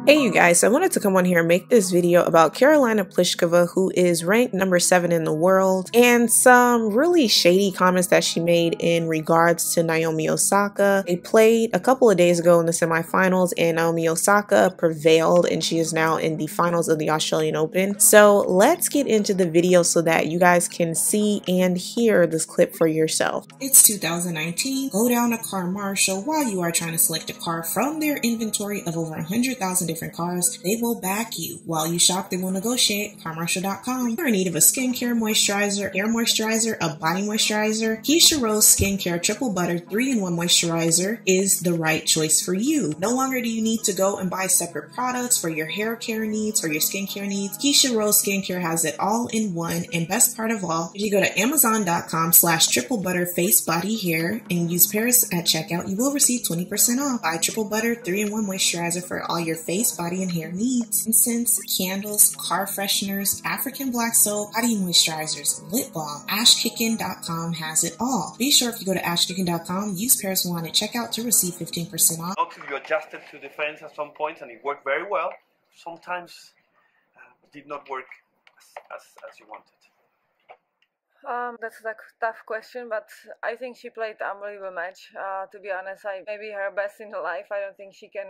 Hey you guys, so I wanted to come on here and make this video about Karolina Pliskova, who is ranked number 7 in the world, and some really shady comments that she made in regards to Naomi Osaka. They played a couple of days ago in the semifinals and Naomi Osaka prevailed and she is now in the finals of the Australian Open. So let's get into the video so that you guys can see and hear this clip for yourself. It's 2019. Go down to CarMarshal while you are trying to select a car from their inventory of over 100,000 different cars. They will back you. While you shop, they will negotiate. CarMarshal.com. You're in need of a skincare moisturizer, hair moisturizer, a body moisturizer. Keisha Rose Skincare Triple Butter 3-in-1 Moisturizer is the right choice for you. No longer do you need to go and buy separate products for your hair care needs or your skincare needs. Keisha Rose Skincare has it all in one, and best part of all, if you go to Amazon.com/triple-butter face body hair and use Paris at checkout, you will receive 20% off. Buy Triple Butter 3-in-1 Moisturizer for all your face, body, and hair needs. Incense, candles, car fresheners, African black soap, body moisturizers, lip balm. Ashkickin.com has it all. Be sure if you go to ashkickin.com, use Paris One at checkout to receive 15% off. Actually, you adjusted to defense at some points and it worked very well. Sometimes it did not work as you wanted. That's a tough question, but I think she played an unbelievable match. To be honest, maybe her best in her life. I don't think she can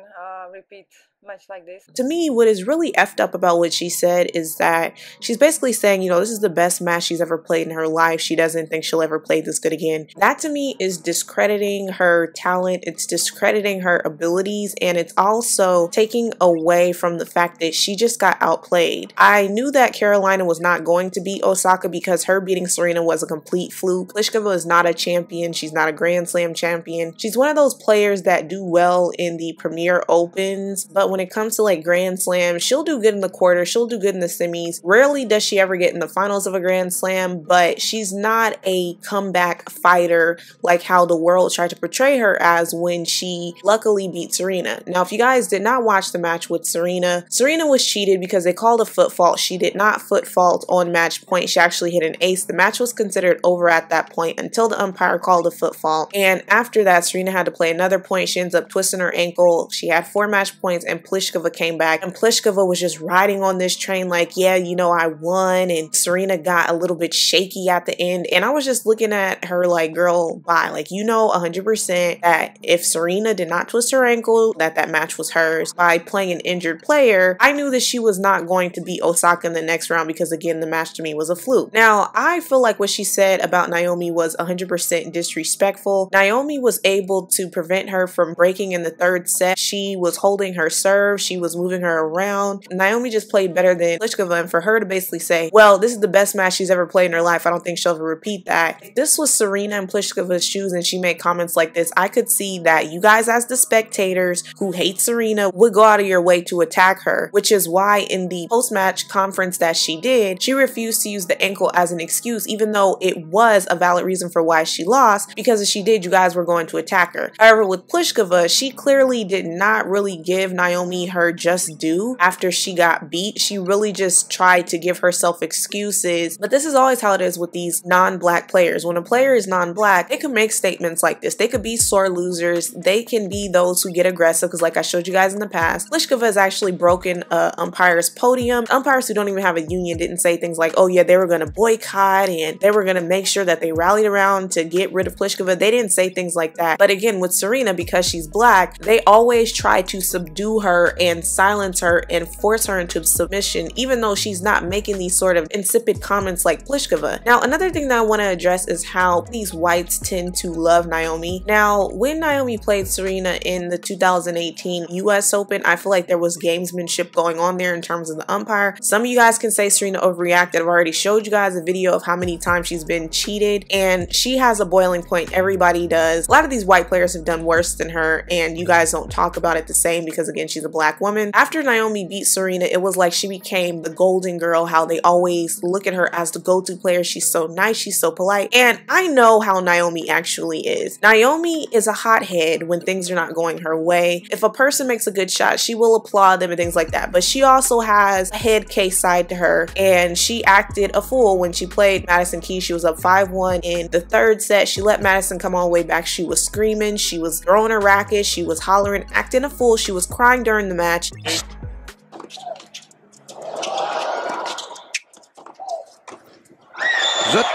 repeat match like this. To me, what is really effed up about what she said is that she's basically saying, you know, this is the best match she's ever played in her life. She doesn't think she'll ever play this good again. That to me is discrediting her talent. It's discrediting her abilities, and it's also taking away from the fact that she just got outplayed. I knew that Karolina was not going to beat Osaka because her beating Serena was a complete fluke. Pliskova is not a champion. She's not a Grand Slam champion. She's one of those players that do well in the Premier Opens, but when it comes to like Grand Slam, she'll do good in the quarters, she'll do good in the semis. Rarely does she ever get in the finals of a Grand Slam, but she's not a comeback fighter like how the world tried to portray her as when she luckily beat Serena. Now, if you guys did not watch the match with Serena, Serena was cheated because they called a foot fault. She did not foot fault on match point. She actually hit an ace. The match was considered over at that point until the umpire called a foot fault. And after that, Serena had to play another point. She ends up twisting her ankle. She had 4 match points and Pliskova came back. And Pliskova was just riding on this train like, yeah, you know, I won. And Serena got a little bit shaky at the end. And I was just looking at her like, girl, bye. Like, you know 100% that if Serena did not twist her ankle, that match was hers. By playing an injured player, I knew that she was not going to beat Osaka in the next round because, again, the match to me was a fluke. Now, I feel like what she said about Naomi was 100% disrespectful. Naomi was able to prevent her from breaking in the 3rd set. She was holding her serve. She was moving her around. Naomi just played better than Pliskova, and for her to basically say, well, this is the best match she's ever played in her life, I don't think she'll ever repeat that. If this was Serena in Pliskova's shoes and she made comments like this, I could see that you guys as the spectators who hate Serena would go out of your way to attack her, which is why in the post-match conference that she did, she refused to use the ankle as an excuse, even though it was a valid reason for why she lost, because if she did, you guys were going to attack her. However, with Pliskova, she clearly did not really give Naomi her just due after she got beat. She really just tried to give herself excuses, but this is always how it is with these non-black players. When a player is non-black, they can make statements like this. They could be sore losers. They can be those who get aggressive, because like I showed you guys in the past, Pliskova has actually broken umpire's podium. Umpires who don't even have a union didn't say things like, oh yeah, they were going to boycott and they were going to make sure that they rallied around to get rid of Pliskova. They didn't say things like that. But again, with Serena, because she's black, they always try to subdue her and silence her and force her into submission, even though she's not making these sort of insipid comments like Pliskova. Now, another thing that I want to address is how these whites tend to love Naomi. Now, when Naomi played Serena in the 2018 US Open, I feel like there was gamesmanship going on there in terms of the umpire. Some of you guys can say Serena overreacted. I've already showed you guys a video of how many times she's been cheated, and she has a boiling point. Everybody does. A lot of these white players have done worse than her, and you guys don't talk about it the same because, again, she's a black woman. After Naomi beat Serena, it was like she became the golden girl, how they always look at her as the go-to player. She's so nice, she's so polite, and I know how Naomi actually is. Naomi is a hothead when things are not going her way. If a person makes a good shot, she will applaud them and things like that, but she also has a head case side to her, and she acted a fool when she played Madison Keys. She was up 5-1 in the 3rd set. She let Madison come all the way back. She was screaming, she was throwing her racket, she was hollering, acting a fool, she was crying during the match.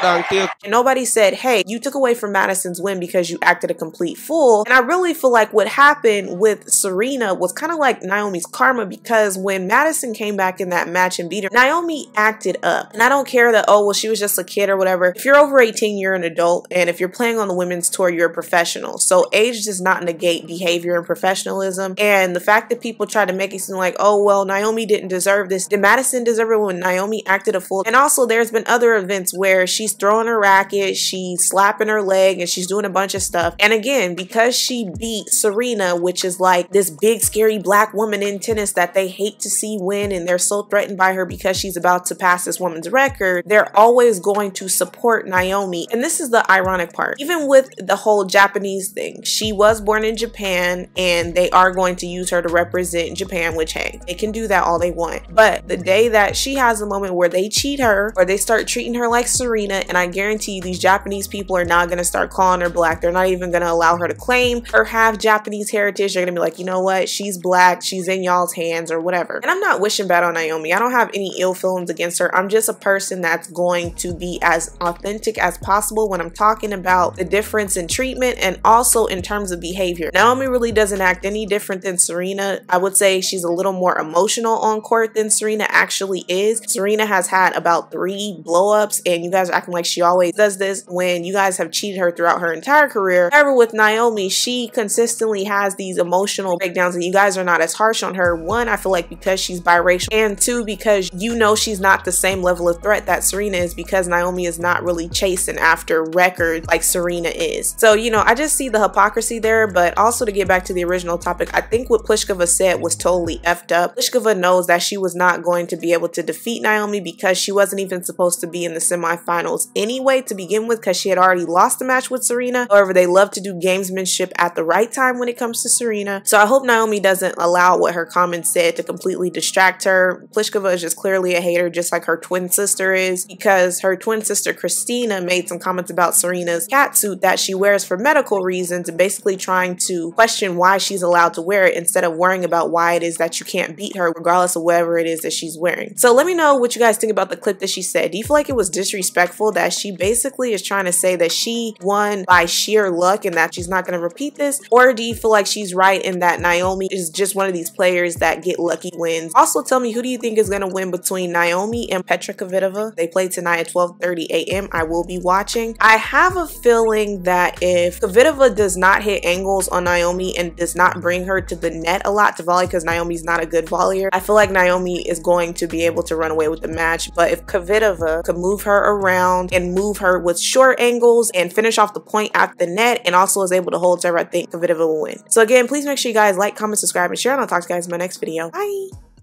And nobody said, hey, you took away from Madison's win because you acted a complete fool. And I really feel like what happened with Serena was kind of like Naomi's karma, because when Madison came back in that match and beat her, Naomi acted up. And I don't care that, oh, well, she was just a kid or whatever. If you're over 18, you're an adult. And if you're playing on the women's tour, you're a professional. So age does not negate behavior and professionalism. And the fact that people try to make it seem like, oh, well, Naomi didn't deserve this. Did Madison deserve it when Naomi acted a fool? And also, there's been other events where she's throwing her racket, she's slapping her leg, and she's doing a bunch of stuff. And again, because she beat Serena, which is like this big, scary black woman in tennis that they hate to see win, and they're so threatened by her because she's about to pass this woman's record, they're always going to support Naomi. And this is the ironic part. Even with the whole Japanese thing, she was born in Japan, and they are going to use her to represent Japan, which, hey, they can do that all they want. But the day that she has a moment where they cheat her or they start treating her like Serena, and I guarantee you these Japanese people are not going to start calling her black. They're not even going to allow her to claim her half Japanese heritage. They're going to be like, you know what? She's black. She's in y'all's hands or whatever. And I'm not wishing bad on Naomi. I don't have any ill feelings against her. I'm just a person that's going to be as authentic as possible when I'm talking about the difference in treatment and also in terms of behavior. Naomi really doesn't act any different than Serena. I would say she's a little more emotional on court than Serena actually is. Serena has had about 3 blow-ups, and you guys are acting like she always does this when you guys have cheated her throughout her entire career. However, with Naomi, she consistently has these emotional breakdowns, and you guys are not as harsh on her. 1, I feel like because she's biracial, and 2, because you know she's not the same level of threat that Serena is, because Naomi is not really chasing after records like Serena is. So, you know, I just see the hypocrisy there. But also, to get back to the original topic, I think what Pliskova said was totally effed up. Pliskova knows that she was not going to be able to defeat Naomi because she wasn't even supposed to be in the semifinals anyway to begin with, because she had already lost the match with Serena. However, they love to do gamesmanship at the right time when it comes to Serena. So I hope Naomi doesn't allow what her comments said to completely distract her. Pliskova is just clearly a hater, just like her twin sister is, because her twin sister Christina made some comments about Serena's catsuit that she wears for medical reasons, and basically trying to question why she's allowed to wear it instead of worrying about why it is that you can't beat her regardless of whatever it is that she's wearing. So let me know what you guys think about the clip that she said. Do you feel like it was disrespectful that she basically is trying to say that she won by sheer luck and that she's not going to repeat this? Or do you feel like she's right in that Naomi is just one of these players that get lucky wins? Also, tell me, who do you think is going to win between Naomi and Petra Kvitova? They play tonight at 12:30 a.m. I will be watching. I have a feeling that if Kvitova does not hit angles on Naomi and does not bring her to the net a lot to volley, because Naomi's not a good volleyer, I feel like Naomi is going to be able to run away with the match. But if Kvitova could move her around and move her with short angles and finish off the point at the net and also is able to hold serve, I think Kvitova will win. So again, please make sure you guys like, comment, subscribe, and share, and I'll talk to you guys in my next video. Bye!